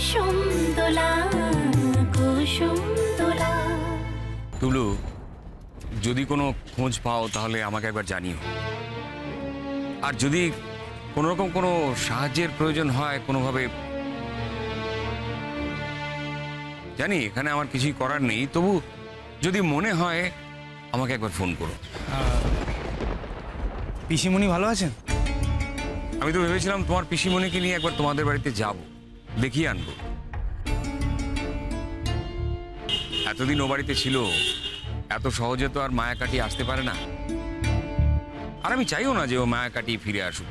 কুসুম দোলা কুসুম দোলা। টুলু, যদি কোনো খোঁজ পাও তাহলে আমাকে একবার জানিও। আর যদি কোনো রকম কোনো সাহায্যের প্রয়োজন হয় কোনোভাবে, জানি এখানে আমার কিছুই করার নেই, তবু যদি মনে হয় আমাকে একবার ফোন করো। পিসিমণি ভালো আছেন? আমি তো ভেবেছিলাম তোমার পিসিমণিকে নিয়ে একবার তোমাদের বাড়িতে যাব, দেখিয়ে আনবো। এতদিন ও বাড়িতে ছিল, এত সহজে তো আর মায়া কাটিয়ে আসতে পারে না। আর আমি চাইও না যে ও মায়া কাটিয়ে ফিরে আসুক।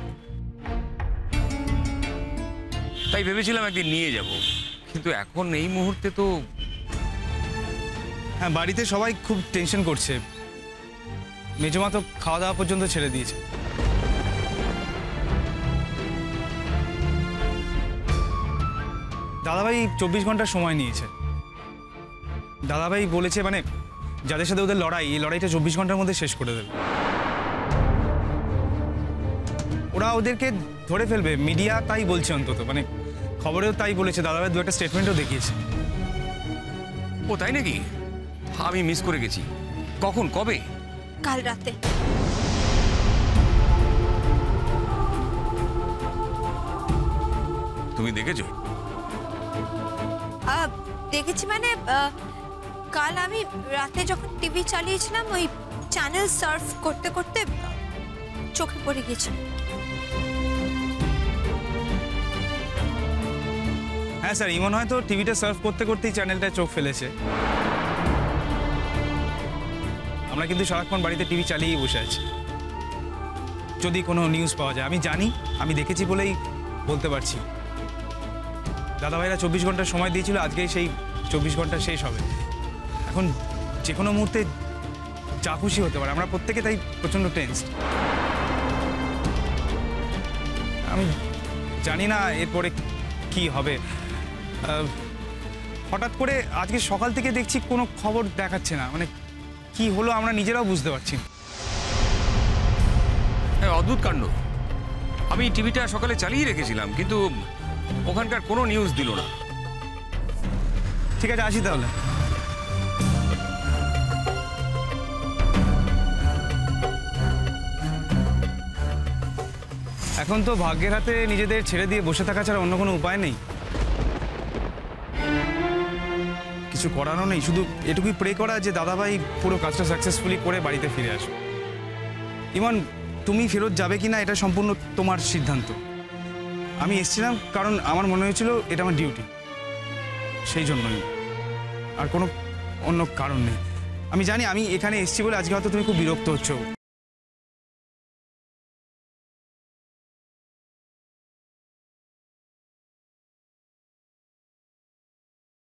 তাই ভেবেছিলাম একদিন নিয়ে যাব, কিন্তু এখন এই মুহূর্তে তো। হ্যাঁ, বাড়িতে সবাই খুব টেনশন করছে। মেজমা তো খাওয়া দাওয়া পর্যন্ত ছেড়ে দিয়েছে। দাদাভাই 24 ঘন্টা সময় নিয়েছে। দাদাভাই বলেছে মানে যাদের সাথে ওদের লড়াই, এই লড়াইটা 24 ঘন্টার মধ্যে শেষ করে দেবে। ওরা ওদেরকে ধরে ফেলবে, মিডিয়া তাই বলছে, অন্তত মানে খবরেও তাই বলেছে। দাদাভাই 2-1টা স্টেটমেন্টও দেখিয়েছে। ও তাই নাকি? আমি মিস করে গেছি। কখন, কবে? কাল রাতে। তুমি দেখেছো? দেখেছি মানে কাল আমি রাতে যখন টিভি চালিয়েছিলাম, ওই চ্যানেল সার্ফ করতে করতে চোখে পড়ে গেছে। হ্যাঁ স্যার, ইমন হয়তো টিভিটা সার্ভ করতে করতেই চ্যানেলটায় চোখ ফেলেছে। আমরা কিন্তু সারাক্ষণ বাড়িতে টিভি চালিয়েই বসে আছি, যদি কোনো নিউজ পাওয়া যায়। আমি জানি, আমি দেখেছি বলেই বলতে পারছি। দাদাভাইরা 24 ঘন্টা সময় দিয়েছিল, আজকেই সেই 24 ঘন্টা শেষ হবে। এখন যে কোনো মুহূর্তে যা খুশি হতে পারে। আমরা প্রত্যেকে তাই প্রচণ্ড টেনসড। আমি জানি না এরপরে কি হবে। হঠাৎ করে আজকে সকাল থেকে দেখছি কোনো খবর দেখাচ্ছে না, মানে কি হলো আমরা নিজেরাও বুঝতে পারছি না। হ্যাঁ, অদ্ভুত কাণ্ড। আমি টিভিটা সকালে চালিয়ে রেখেছিলাম, কিন্তু ওখানকার কোনো নিউজ দিল না। ঠিক আছে, আসি তাহলে। এখন তো ভাগ্যের হাতে নিজেদের ছেড়ে দিয়ে বসে থাকা ছাড়া অন্য কোনো উপায় নেই। কিছু করারও নেই, শুধু এটুকুই প্রে করা যে দাদাভাই পুরো কাজটা সাকসেসফুলি করে বাড়িতে ফিরে আসো। ইমন, তুমি ফেরত যাবে কি না এটা সম্পূর্ণ তোমার সিদ্ধান্ত। আমি এসেছিলাম কারণ আমার মনে হয়েছিল এটা আমার ডিউটি, সেই জন্যই, আর কোনো অন্য কারণ নেই। আমি জানি আমি এখানে এসেছি বলে আজকে হয়তো তুমি খুব বিরক্ত হচ্ছ।